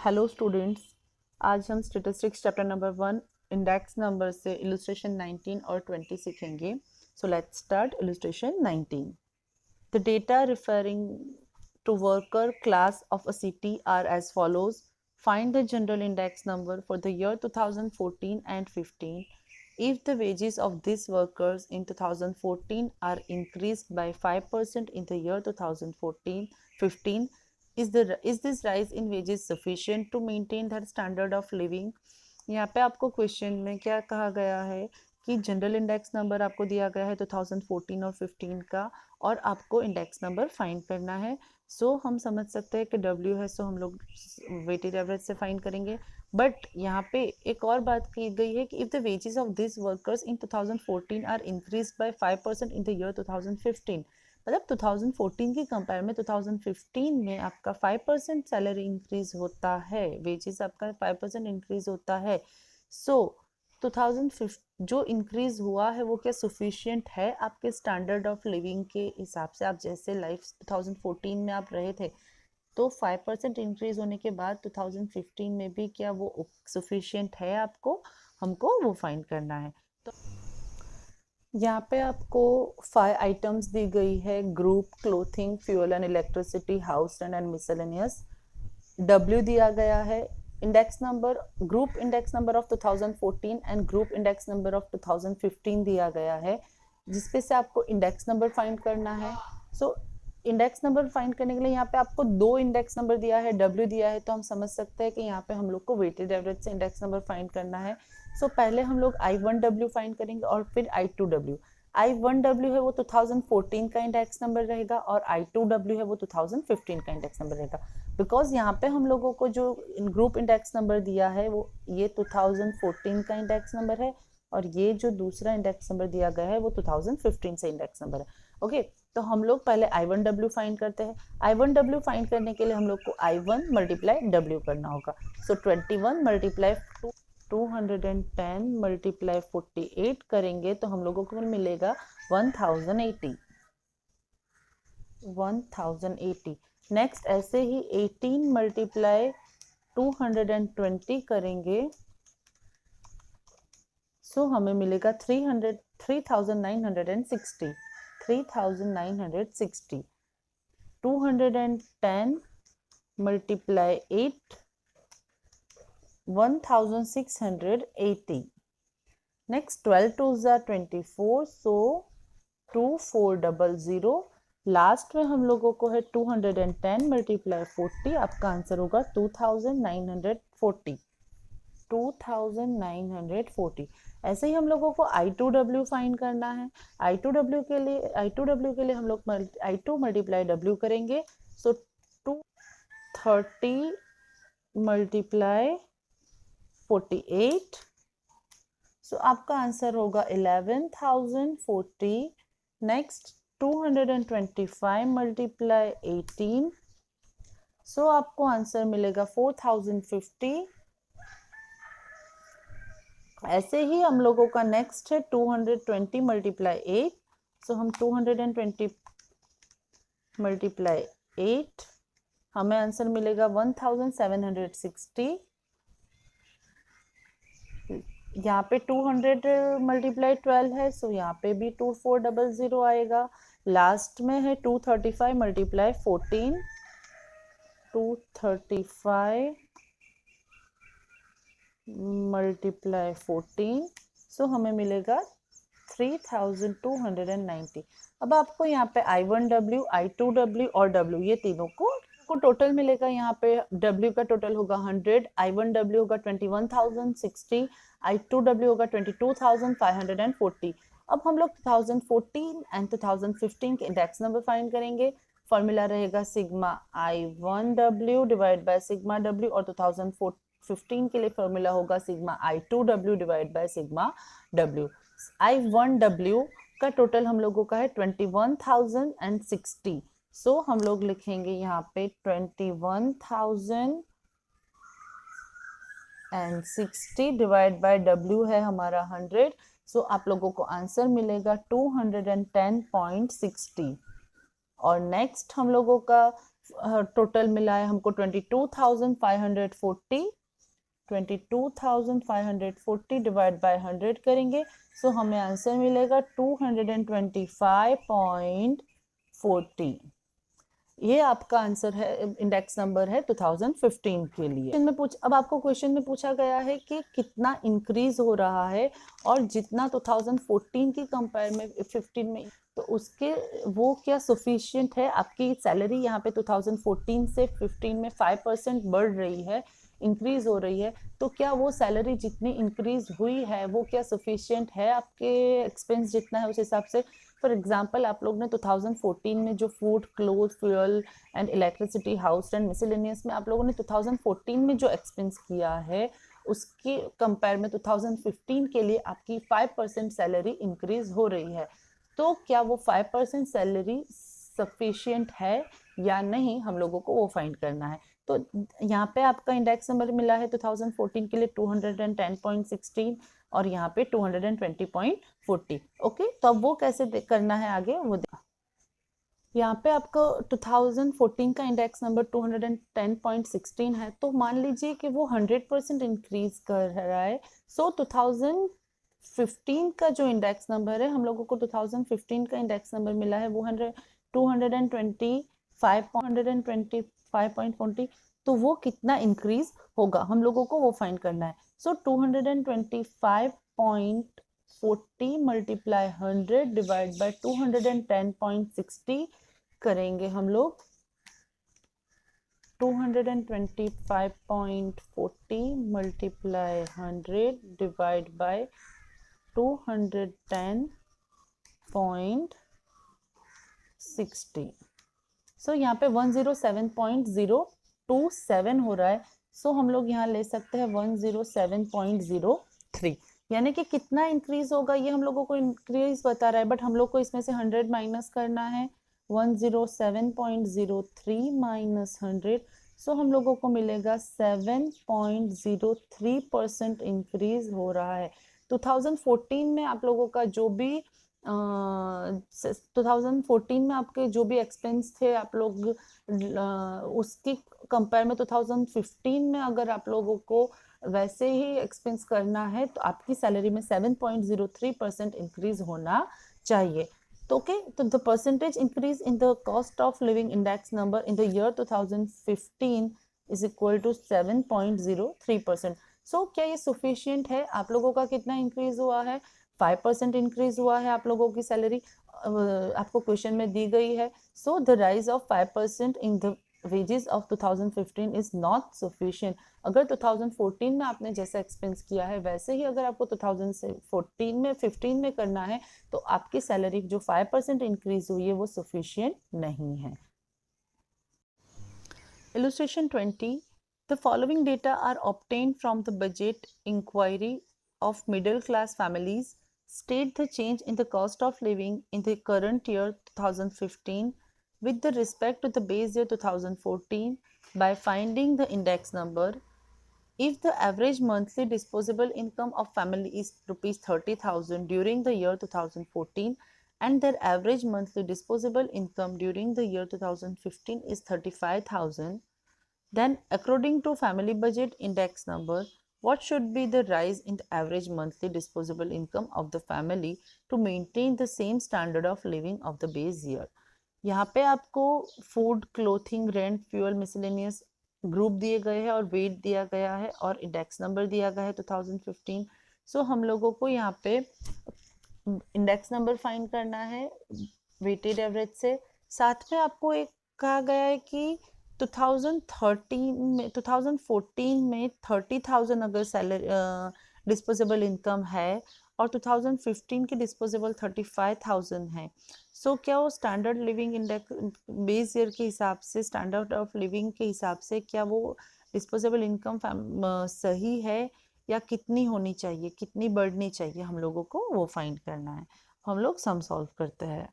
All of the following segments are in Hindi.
हेलो स्टूडेंट्स, आज हम statistics chapter number 1 index number से इलस्ट्रेशन 19 और 20 सीखेंगे. So let's start illustration 19. The data referring to worker class of a city are as follows. Find the general index number for the year 2014 and 15. If the wages of these workers in 2014 are increased by 5% in the year 2014-15, is this rise in wages sufficient to maintain that standard of living? यहाँ पे आपको क्वेश्चन में क्या कहा गया है कि जनरल इंडेक्स नंबर आपको दिया गया है 2014 और 15 का, और आपको इंडेक्स नंबर फाइंड करना है. सो हम समझ सकते हैं कि W है, सो हम लोग वेटेड एवरेज से फाइंड करेंगे. बट यहाँ पे एक और बात की गई है कि if the wages of this workers in 2014 are increase by 5% in the year 2015, मतलब 2014 की कंपेयर में 2015 में आपका 5% सैलरी इंक्रीज होता है, वेजेस आपका 5% इंक्रीज होता है. सो 2015 जो इंक्रीज हुआ है वो क्या सफिशिएंट है आपके स्टैंडर्ड ऑफ लिविंग के हिसाब से? आप जैसे लाइफ 2014 में आप रहे थे, तो 5% इंक्रीज होने के बाद 2015 में भी क्या वो सफिशिएंट है आपको? हमको वो फाइंड करना है. तो यहाँ पे आपको 5 आइटम्स दी गई है: group, clothing, fuel and electricity, house rent and miscellaneous. W दिया गया है. Index number, group index number of 2014 and group index number of 2015 दिया गया है, जिसपे से आपको इंडेक्स नंबर फाइंड करना है. सो इंडेक्स नंबर फाइंड करने के लिए यहाँ पे आपको 2 इंडेक्स नंबर दिया है, W दिया है, तो हम समझ सकते हैं कि यहाँ पे हम लोग को वेटेड एवरेज से इंडेक्स नंबर फाइंड करना है. सो पहले हम लोग I1W फाइंड करेंगे और फिर I2W. I1W है वो 2014 का इंडेक्स नंबर रहेगा और I2W है वो 2015 का इंडेक्स नंबर रहेगा. बिकॉज यहाँ पे हम लोगों को जो ग्रुप इंडेक्स नंबर दिया है वो ये 2014 का इंडेक्स नंबर है, और ये जो दूसरा इंडेक्स नंबर दिया गया है वो 2015 से इंडेक्स नंबर है. ओके, तो हम लोग पहले I1W फाइंड करते हैं. I1W फाइंड करने के लिए हम लोग को I1 मल्टीप्लाई W करना होगा. सो 21 मल्टीप्लाई 210 मल्टीप्लाई 48 करेंगे तो हम लोगों को मिलेगा 1080. नेक्स्ट ऐसे ही 18 मल्टीप्लाई 220 करेंगे, सो हमें मिलेगा 3960. 210 multiply 8 1680. Next 12 2s are 24, so 2400. Last में हम लोगों को है 210 मल्टीप्लाई 40, आपका आंसर होगा 2940. 2940. ऐसे ही हम लोगों को I2W फाइंड करना है. I2W के लिए हम लोग I2 मल्टीप्लाई W करेंगे, सो 230 मल्टीप्लाई 48, सो आपका आंसर होगा 11,040. नेक्स्ट 225 मल्टीप्लाई 18, सो आपको आंसर मिलेगा 4050. ऐसे ही हम लोगों का नेक्स्ट है 220 मल्टीप्लाई 8, सो हम 220 मल्टीप्लाई 8, हमें आंसर मिलेगा 1760. यहाँ पे 200 मल्टीप्लाई 12 है, सो यहाँ पे भी 2400 आएगा. लास्ट में है 235 मल्टीप्लाई 14, 235 मल्टीप्लाई 14, सो हमें मिलेगा 3290. अब आपको यहाँ पे I1W, I2W और W ये तीनों को टोटल मिलेगा. यहाँ पे W का टोटल होगा 100, I1W होगा 21,060, I2W होगा 22,540. अब हम लोग 2014 एंड 2015 के इंडेक्स नंबर फाइंड करेंगे. फॉर्मूला रहेगा sigma I1W divide by sigma W, और 2015 के लिए फॉर्मूला होगा sigma I2W divide by sigma W. I1W का टोटल हम लोगों का है 21,060, सो हम लोग लिखेंगे यहाँ पे 21,060 डिवाइड बाय W है हमारा 100, सो आप लोगों को आंसर मिलेगा 210.60. और नेक्स्ट हम लोगों का टोटल मिला है हमको 22,540, 22,540 डिवाइड बाय 100 करेंगे, सो हमें आंसर मिलेगा 225.40। ये आपका आंसर है, इंडेक्स नंबर है 2015 के लिए। अब आपको क्वेश्चन में पूछा गया है कि कितना इंक्रीज हो रहा है, और जितना 2014 की कंपेयर में 15 में, तो उसके वो क्या सफिशिएंट है। आपकी सैलरी यहाँ पे 2014 से 15 में 5% बढ़ रही है, इंक्रीज हो रही है, तो क्या वो सैलरी जितनी इंक्रीज हुई है वो क्या सफिशिएंट है आपके एक्सपेंस जितना है उस हिसाब से। फॉर एग्जाम्पल, आप लोग ने 2014 में जो food, cloth, fuel and electricity, house and miscellaneous में आप लोगों ने 2014 में जो एक्सपेंस किया है उसके कंपेयर में 2015 के लिए आपकी 5% सैलरी इंक्रीज हो रही है। तो क्या वो 5% सैलरी सफिशिएंट है या नहीं, हम लोगों को वो फाइंड करना है। तो यहाँ पे आपका इंडेक्स नंबर मिला है 2014 के लिए 210.16 और यहाँ पे 220.40। ओके, तो अब वो कैसे करना है आगे वो यहाँ पे आपको 2014 का इंडेक्स नंबर 210.16 है, तो मान लीजिए कि वो 100% इंक्रीज कर रहा है। सो 2015 का जो इंडेक्स नंबर है, हम लोगों को 2015 का इंडेक्स नंबर मिला है वो 225.40, तो वो कितना इंक्रीज होगा हम लोगों को वो फाइंड करना है। सो 225.40 मल्टीप्लाई 100 डिवाइड बाय 210.60 करेंगे हम लोग। 225.40 मल्टीप्लाई 100 डिवाइड बाय 210.60, सो यहाँ पे 107.027 हो रहा है। सो हम लोग यहाँ ले सकते हैं 107.03, यानी कि कितना इंक्रीज होगा ये हम लोगों को इंक्रीज बता रहा है, बट हम लोग को इसमें से 100 माइनस करना है। 107.03 माइनस 100, सो हम लोगों को मिलेगा 7.03% इंक्रीज हो रहा है। 2014 में आप लोगों का जो भी 2014 में आपके जो भी एक्सपेंस थे आप लोग उसकी कंपेयर में 2015 में अगर आप लोगों को वैसे ही एक्सपेंस करना है तो आपकी सैलरी में 7.03% इंक्रीज होना चाहिए। तो ओके, तो the percentage increase in the cost of living index number in the year 2015 is equal to 7.03%। So क्या ये सफिशिएंट है? आप लोगों का कितना इंक्रीज हुआ है? 5% इंक्रीज हुआ है आप लोगों की सैलरी, आपको क्वेश्चन में दी गई है। So the rise of 5% in the wages of 2015 is not sufficient। अगर 2014 में आपने जैसा एक्सपेंस किया है वैसे ही अगर आपको 2014 में 15 में करना है तो आपकी सैलरी जो 5% इंक्रीज हुई है वो सफिशिएंट नहीं है। Illustration 20. The following data are obtained from the budget inquiry of middle class families. State the change in the cost of living in the current year 2015 with the respect to the base year 2014 by finding the index number. If the average monthly disposable income of family is rupees 30,000 during the year 2014 and their average monthly disposable income during the year 2015 is 35,000, then according to family budget index number, what should be the rise in the average monthly disposable income of the family to maintain the same standard of living of the base year? यहाँ पे आपको food, clothing, rent, fuel, miscellaneous group दिए गए हैं और वेट दिया गया है और इंडेक्स नंबर दिया गया है 2015। सो हम लोगों को यहाँ पे इंडेक्स नंबर फाइंड करना है वेटेड एवरेज से। साथ में आपको एक कहा गया है कि 2014 में 30,000 अगर सैलरी डिस्पोजेबल इनकम है और 2015 की डिस्पोजेबल 35,000 है। सो क्या वो standard living index base year के हिसाब से, स्टैंडर्ड ऑफ लिविंग के हिसाब से क्या वो डिस्पोजेबल इनकम सही है या कितनी होनी चाहिए, कितनी बढ़नी चाहिए, हम लोगों को वो फाइंड करना है। हम लोग सम सॉल्व करते हैं।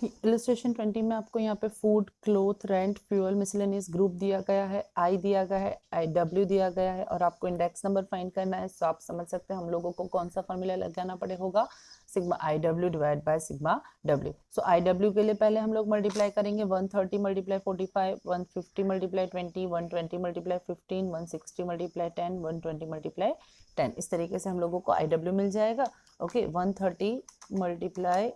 इलस्ट्रेशन 20 में आपको यहाँ पे food, cloth, rent, fuel, miscellaneous group दिया गया है, आई दिया गया है, IW दिया गया है और आपको इंडेक्स नंबर फाइंड करना है। सो आप समझ सकते हैं हम लोगों को कौन सा फॉर्मूला लगाना पड़ेगा, sigma IW divide by sigma W। So IW के लिए पहले हम लोग मल्टीप्लाई करेंगे 130 multiply 45, 150 multiply 20, 120 multiply 15, 160 multiply 10, 120 multiply 10। इस तरीके से हम लोगों को IW मिल जाएगा। ओके, 130 मल्टीप्लाई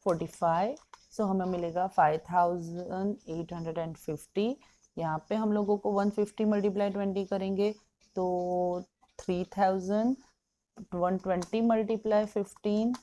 45, सो हमें मिलेगा 5850। यहाँ पे हम लोगों को 150 मल्टीप्लाई 20 करेंगे तो 3000, 120 मल्टीप्लाई 15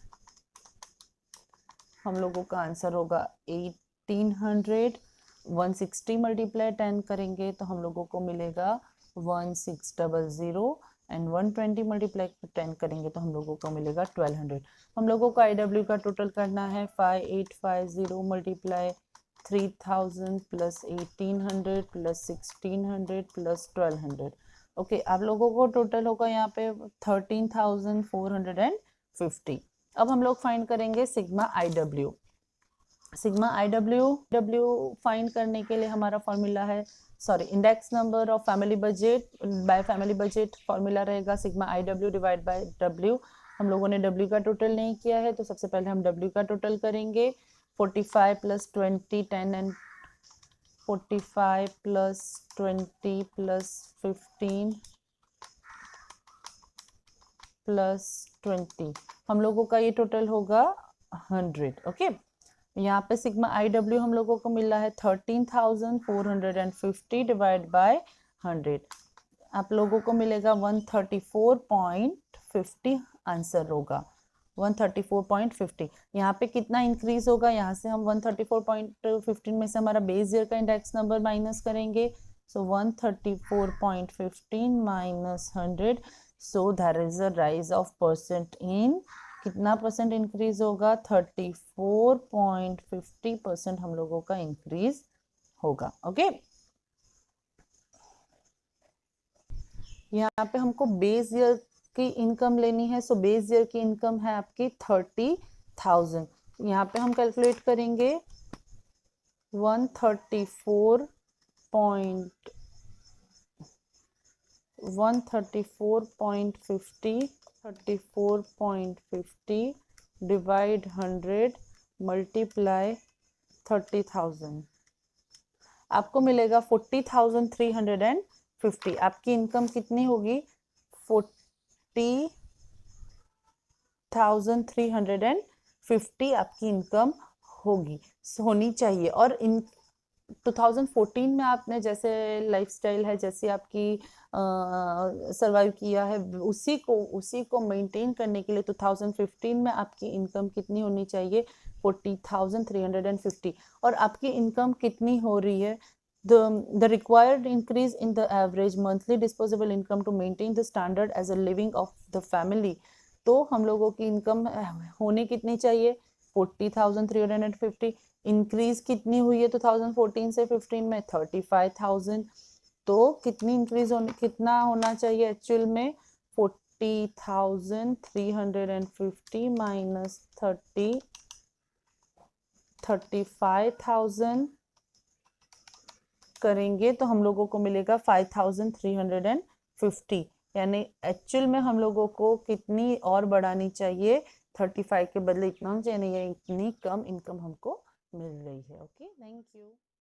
हम लोगों का आंसर होगा 1800, 160 मल्टीप्लाई 10 करेंगे तो हम लोगों को मिलेगा 1600 एंड 120 मल्टीप्लाई 10 करेंगे तो हम लोगों को मिलेगा 1200। हम लोगों को IW का टोटल करना है 5850 multiply 3000 plus 1800 plus 1600 plus 1200। Okay, आप लोगों को टोटल होगा यहाँ पे 13,450। अब हम लोग फाइंड करेंगे sigma IW। Sigma IW find करने के लिए हमारा फॉर्मूला है, index number of family budget by family budget formula रहेगा sigma IW divide by W। हम लोगों ने W का टोटल नहीं किया है तो सबसे पहले हम W का टोटल करेंगे। 45 plus 20 10 and 45 plus 20 plus 15 plus 20, हम लोगों का ये टोटल होगा 100। ओके, यहाँ पे सिग्मा IW हम लोगों को मिला है 13,450 डिवाइड बाय 100। आप लोगों को मिलेगा 134.50 आंसर होगा 134.50। यहाँ पे कितना इंक्रीज होगा, यहाँ से हम 134.15 में से हमारा बेस ईयर का इंडेक्स नंबर माइनस करेंगे। So 134.15 minus 100, so there is a rise of percent in, कितना परसेंट इंक्रीज होगा, 34.50% हम लोगों का इंक्रीज होगा। ओके, यहाँ पे हमको बेस ईयर की इनकम लेनी है। सो बेस ईयर की इनकम है आपकी 30,000। यहाँ पे हम कैलकुलेट करेंगे 134.50 डिवाइड 100 मल्टीप्लाई 30,000, आपको मिलेगा 40,350। आपकी इनकम कितनी होगी, 40,350 आपकी इनकम होनी चाहिए। और इन 2014 में आपने जैसे लाइफस्टाइल है, जैसे आपकी सरवाइव किया है, उसी को मेंटेन करने के लिए 2015 में आपकी इनकम कितनी होनी चाहिए, 40,350। और आपकी इनकम कितनी हो रही है, the required increase in the average monthly disposable income to maintain the standard as a living of the family। तो हम लोगों की इनकम होने कितनी चाहिए, 40,350। इंक्रीज कितनी हुई है 2014 से 15 में, 35,000। तो कितनी इंक्रीज कितना होना चाहिए एक्चुअल में, 40,350 माइनस 35,000 करेंगे तो हम लोगों को मिलेगा 5,350। यानी एक्चुअल में हम लोगों को कितनी और बढ़ानी चाहिए, 35 के बदले इतना, यानी इतनी कम इनकम हमको मिल रही है। Okay, thank you.